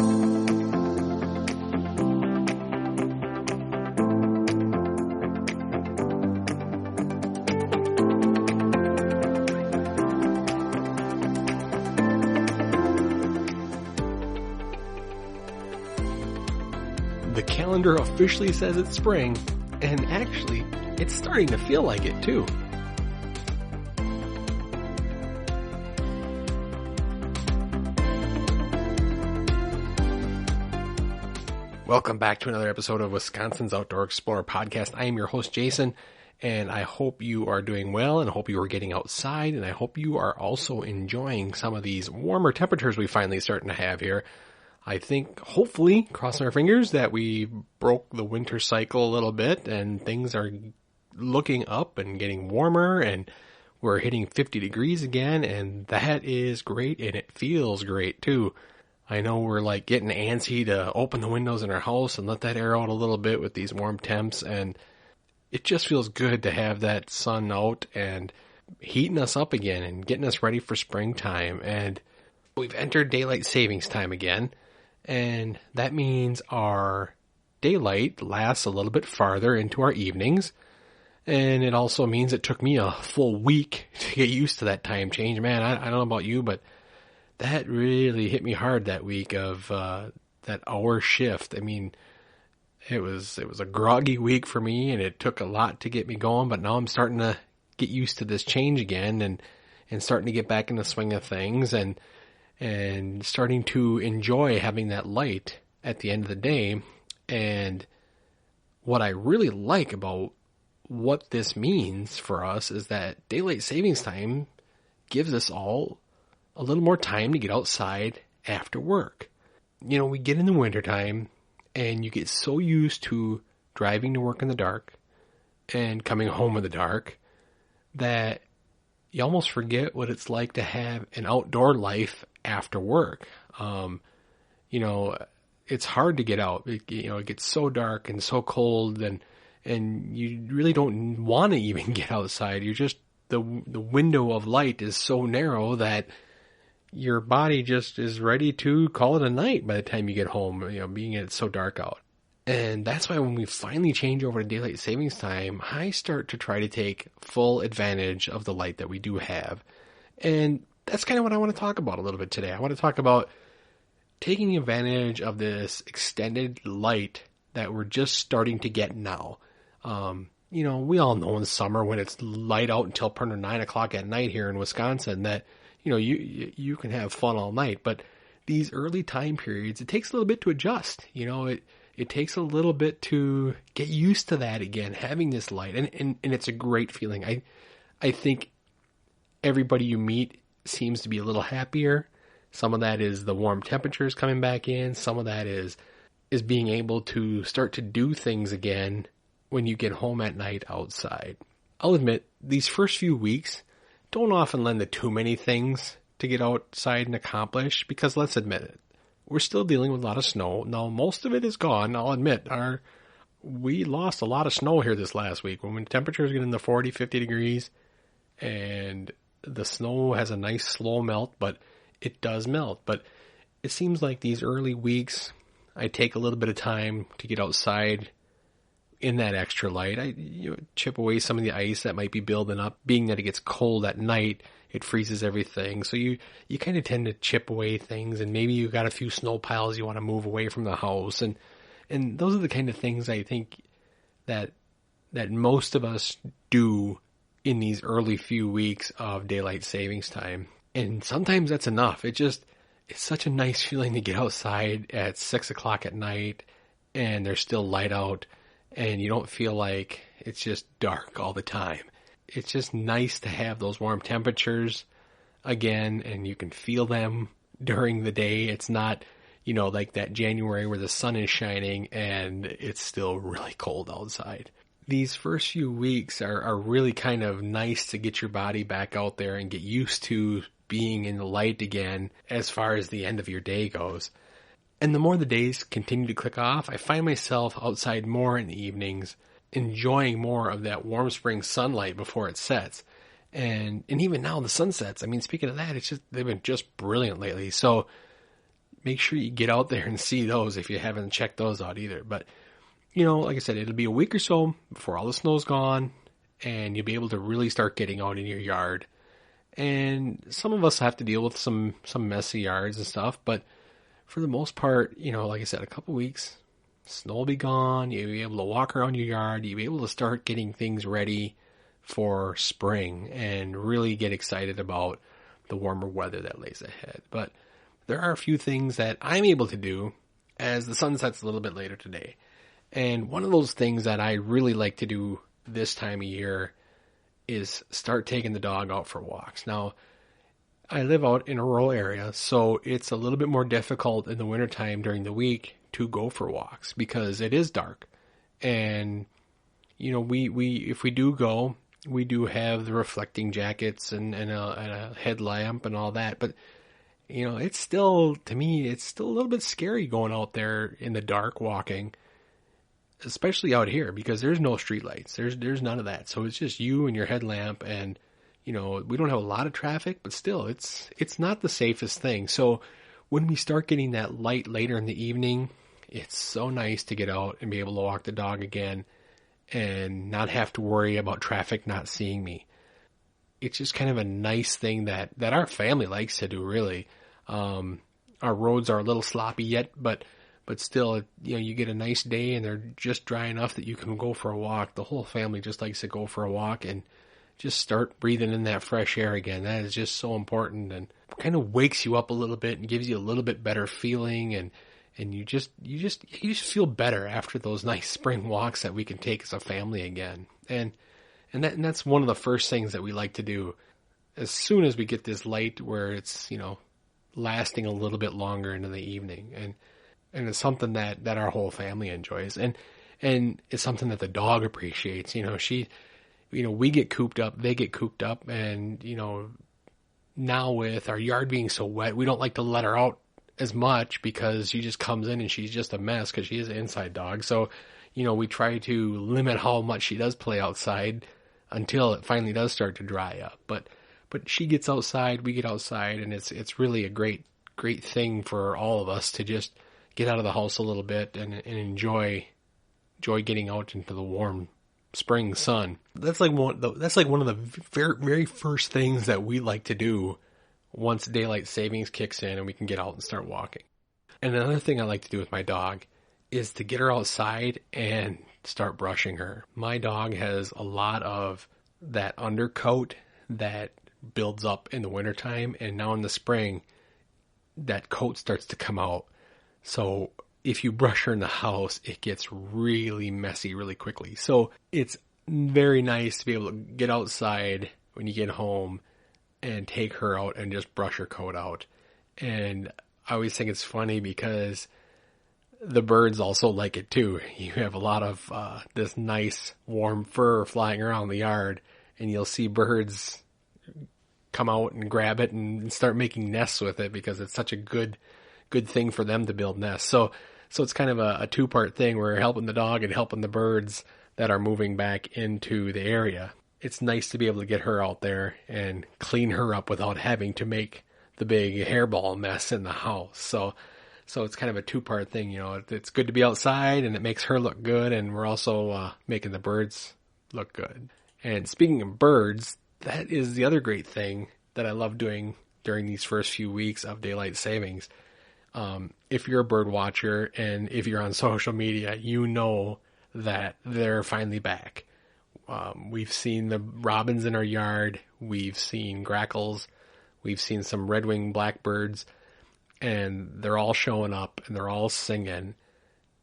The calendar officially says it's spring, and actually, it's starting to feel like it too. Welcome back to another episode of Wisconsin's Outdoor Explorer podcast. I am your host, Jason, and I hope you are doing well, and I hope you are getting outside, and I hope you are also enjoying some of these warmer temperatures we finally starting to have here. I think, hopefully, crossing our fingers, that we broke the winter cycle a little bit and things are looking up and getting warmer and we're hitting 50 degrees again, and that is great, and it feels great too. I know we're like getting antsy to open the windows in our house and let that air out a little bit with these warm temps, and it just feels good to have that sun out and heating us up again and getting us ready for springtime. And we've entered daylight savings time again. And that means our daylight lasts a little bit farther into our evenings. And it also means it took me a full week to get used to that time change. Man, I don't know about you, but that really hit me hard that week of that hour shift. I mean, it was a groggy week for me, and it took a lot to get me going. But now I'm starting to get used to this change again and starting to get back in the swing of things and starting to enjoy having that light at the end of the day. And what I really like about what this means for us is that daylight savings time gives us all a little more time to get outside after work. You know, we get in the wintertime and you get so used to driving to work in the dark and coming home in the dark that you almost forget what it's like to have an outdoor life after work. You know, it's hard to get out. It gets so dark and so cold, and you really don't want to even get outside. You're just, the window of light is so narrow that your body just is ready to call it a night by the time you get home, being it's so dark out. And that's why when we finally change over to daylight savings time, I start to try to take full advantage of the light that we do have. And that's kind of what I want to talk about a little bit today. I want to talk about taking advantage of this extended light that we're just starting to get now. We all know in summer when it's light out until probably 9 o'clock at night here in Wisconsin that, you can have fun all night. But these early time periods, it takes a little bit to adjust. It takes a little bit to get used to that again, having this light. And it's a great feeling. I think everybody you meet seems to be a little happier. Some of that is the warm temperatures coming back in. Some of that is being able to start to do things again when you get home at night outside. I'll admit, these first few weeks don't often lend to too many things to get outside and accomplish, because let's admit it, we're still dealing with a lot of snow. Now, most of it is gone, I'll admit. We lost a lot of snow here this last week. When temperatures get in the 40, 50 degrees, and the snow has a nice slow melt, but it does melt. But it seems like these early weeks, I take a little bit of time to get outside in that extra light. I chip away some of the ice that might be building up. Being that it gets cold at night, it freezes everything. So you kind of tend to chip away things, and maybe you got a few snow piles you want to move away from the house. And those are the kind of things I think that most of us do in these early few weeks of daylight savings time. And sometimes that's enough. It's such a nice feeling to get outside at 6 o'clock at night and there's still light out and you don't feel like it's just dark all the time. It's just nice to have those warm temperatures again, and you can feel them during the day. It's not, like that January where the sun is shining and it's still really cold outside. These first few weeks are really kind of nice to get your body back out there and get used to being in the light again as far as the end of your day goes. And the more the days continue to click off, I find myself outside more in the evenings, enjoying more of that warm spring sunlight before it sets. And even now the sunsets, speaking of that, they've been just brilliant lately. So make sure you get out there and see those if you haven't checked those out either. But, you know, like I said, it'll be a week or so before all the snow's gone and you'll be able to really start getting out in your yard. And some of us have to deal with some messy yards and stuff, but for the most part, you know, like I said, a couple weeks, snow will be gone. You'll be able to walk around your yard. You'll be able to start getting things ready for spring and really get excited about the warmer weather that lays ahead. But there are a few things that I'm able to do as the sun sets a little bit later today. And one of those things that I really like to do this time of year is start taking the dog out for walks. Now, I live out in a rural area, so it's a little bit more difficult in the wintertime during the week to go for walks because it is dark. And, you know, we if we do go, we do have the reflecting jackets and a headlamp and all that. But, you know, it's still, to me, it's still a little bit scary going out there in the dark walking, especially out here because there's no streetlights. There's none of that. So it's just you and your headlamp, and you know, we don't have a lot of traffic, but still it's not the safest thing. So when we start getting that light later in the evening, it's so nice to get out and be able to walk the dog again and not have to worry about traffic not seeing me. It's just kind of a nice thing that our family likes to do, really. Our roads are a little sloppy yet, but still, you know, you get a nice day and they're just dry enough that you can go for a walk. The whole family just likes to go for a walk and just start breathing in that fresh air again. That is just so important and kind of wakes you up a little bit and gives you a little bit better feeling, and you just feel better after those nice spring walks that we can take as a family again. And that's one of the first things that we like to do as soon as we get this light where it's, you know, lasting a little bit longer into the evening. And it's something that our whole family enjoys. And it's something that the dog appreciates. You know, we get cooped up, they get cooped up, and, you know, now with our yard being so wet, we don't like to let her out as much because she just comes in and she's just a mess because she is an inside dog. So, you know, we try to limit how much she does play outside until it finally does start to dry up. But she gets outside, we get outside, and it's really a great thing for all of us to just get out of the house a little bit and enjoy getting out into the warm spring sun. That's like one of the very, very first things that we like to do once daylight savings kicks in and we can get out and start walking. And another thing I like to do with my dog is to get her outside and start brushing her. My dog has a lot of that undercoat that builds up in the wintertime, and now in the spring, that coat starts to come out. So if you brush her in the house, it gets really messy really quickly. So it's very nice to be able to get outside when you get home and take her out and just brush her coat out. And I always think it's funny because the birds also like it too. You have a lot of this nice warm fur flying around the yard, and you'll see birds come out and grab it and start making nests with it because it's such a good thing for them to build nests. So it's kind of a two-part thing. We're helping the dog and helping the birds that are moving back into the area. It's nice to be able to get her out there and clean her up without having to make the big hairball mess in the house. So it's kind of a two-part thing. You know, it's good to be outside and it makes her look good, and we're also making the birds look good. And speaking of birds, that is the other great thing that I love doing during these first few weeks of daylight savings. If you're a bird watcher and if you're on social media, you know that they're finally back. We've seen the robins in our yard. We've seen grackles. We've seen some red-winged blackbirds, and they're all showing up and they're all singing.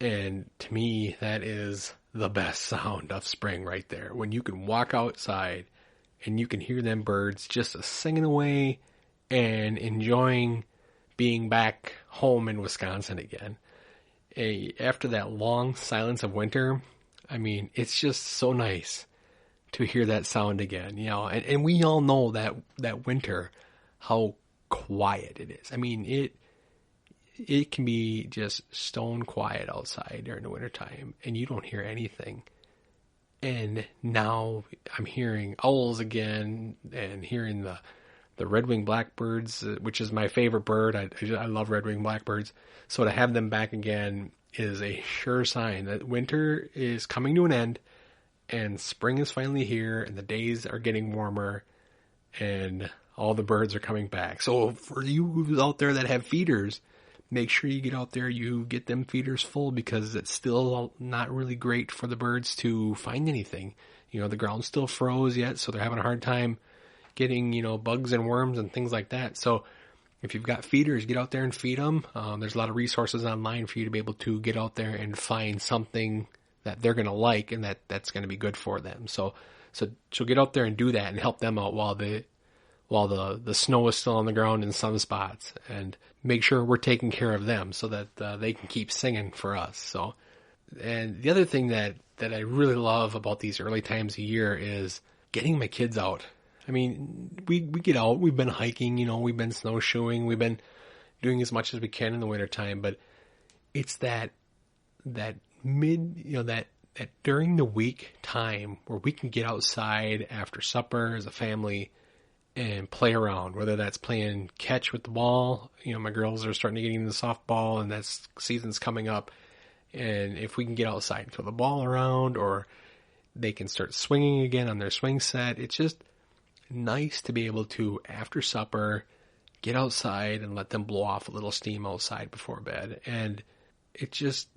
And to me, that is the best sound of spring right there. When you can walk outside and you can hear them birds just singing away and enjoying being back home in Wisconsin again. After that long silence of winter, I mean, it's just so nice to hear that sound again, you know, and we all know that winter, how quiet it is. I mean, it can be just stone quiet outside during the wintertime and you don't hear anything. And now I'm hearing owls again and hearing the red-winged blackbirds, which is my favorite bird. I love red-winged blackbirds. So to have them back again is a sure sign that winter is coming to an end and spring is finally here and the days are getting warmer and all the birds are coming back. So for you out there that have feeders, make sure you get out there, you get them feeders full, because it's still not really great for the birds to find anything. The ground's still froze yet, so they're having a hard time getting, bugs and worms and things like that. So if you've got feeders, get out there and feed them. There's a lot of resources online for you to be able to get out there and find something that they're going to like and that's going to be good for them. So get out there and do that and help them out while the snow is still on the ground in some spots, and make sure we're taking care of them so that they can keep singing for us. So, and the other thing that I really love about these early times of year is getting my kids out. I mean, we get out, we've been hiking, we've been snowshoeing, we've been doing as much as we can in the wintertime, but it's that that during the week time where we can get outside after supper as a family and play around, whether that's playing catch with the ball. My girls are starting to get into softball and that's season's coming up. And if we can get outside and throw the ball around, or they can start swinging again on their swing set, it's just nice to be able to, after supper, get outside and let them blow off a little steam outside before bed. And it just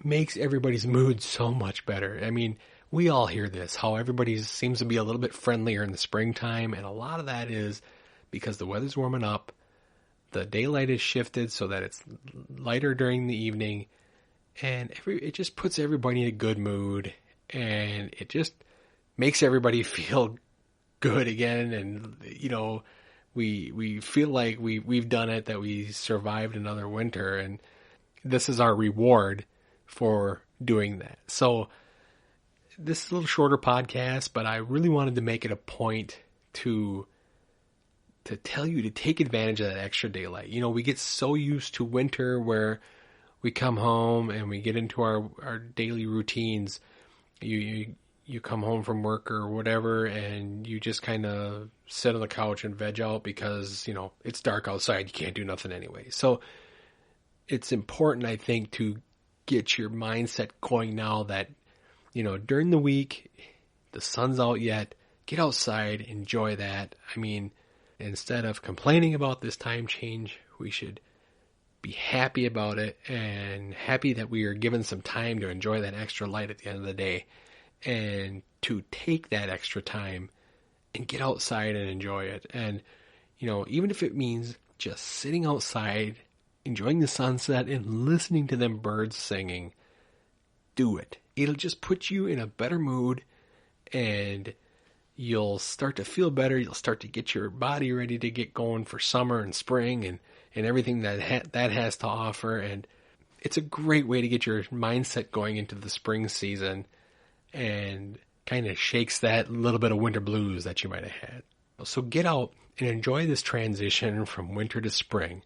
makes everybody's mood so much better. I mean, we all hear this, how everybody seems to be a little bit friendlier in the springtime, and a lot of that is because the weather's warming up, the daylight is shifted so that it's lighter during the evening, and it just puts everybody in a good mood, and it just makes everybody feel good again, and we feel like we've done it, that we survived another winter, and this is our reward for doing that. So this is a little shorter podcast, but I really wanted to make it a point to tell you to take advantage of that extra daylight. We get so used to winter where we come home and we get into our daily routines. You come home from work or whatever, and you just kind of sit on the couch and veg out because, it's dark outside. You can't do nothing anyway. So it's important, I think, to get your mindset going now that, during the week, the sun's out yet, get outside, enjoy that. I mean, instead of complaining about this time change, we should be happy about it and happy that we are given some time to enjoy that extra light at the end of the day, and to take that extra time and get outside and enjoy it. And, even if it means just sitting outside, enjoying the sunset and listening to them birds singing, do it. It'll just put you in a better mood, and you'll start to feel better. You'll start to get your body ready to get going for summer and spring and everything that has to offer. And it's a great way to get your mindset going into the spring season, and kind of shakes that little bit of winter blues that you might have had. So get out and enjoy this transition from winter to spring.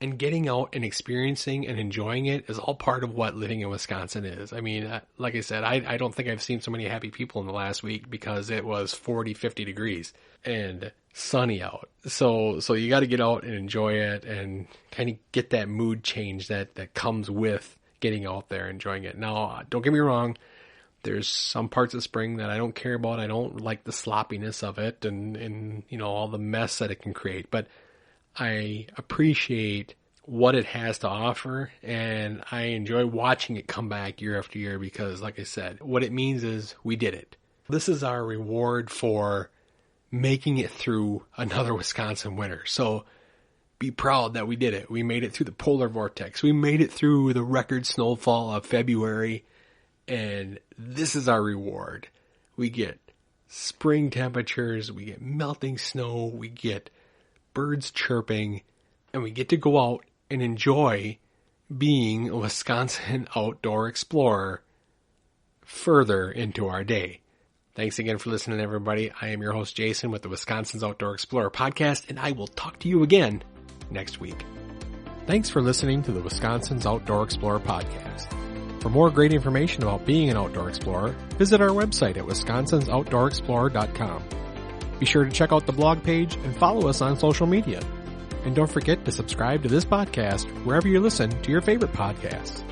And getting out and experiencing and enjoying it is all part of what living in Wisconsin is. I mean, like I said, I don't think I've seen so many happy people in the last week, because it was 40, 50 degrees and sunny out. So you got to get out and enjoy it and kind of get that mood change that comes with getting out there and enjoying it. Now, don't get me wrong. There's some parts of spring that I don't care about. I don't like the sloppiness of it and all the mess that it can create. But I appreciate what it has to offer, and I enjoy watching it come back year after year, because, like I said, what it means is we did it. This is our reward for making it through another Wisconsin winter. So be proud that we did it. We made it through the polar vortex. We made it through the record snowfall of February, and this is our reward. We get spring temperatures, we get melting snow, we get birds chirping, and we get to go out and enjoy being a Wisconsin outdoor explorer further into our day. Thanks again for listening, everybody. I am your host, Jason, with the Wisconsin's Outdoor Explorer podcast, and I will talk to you again next week. Thanks for listening to the Wisconsin's Outdoor Explorer podcast. For more great information about being an outdoor explorer, visit our website at wisconsinsoutdoorexplorer.com. Be sure to check out the blog page and follow us on social media. And don't forget to subscribe to this podcast wherever you listen to your favorite podcasts.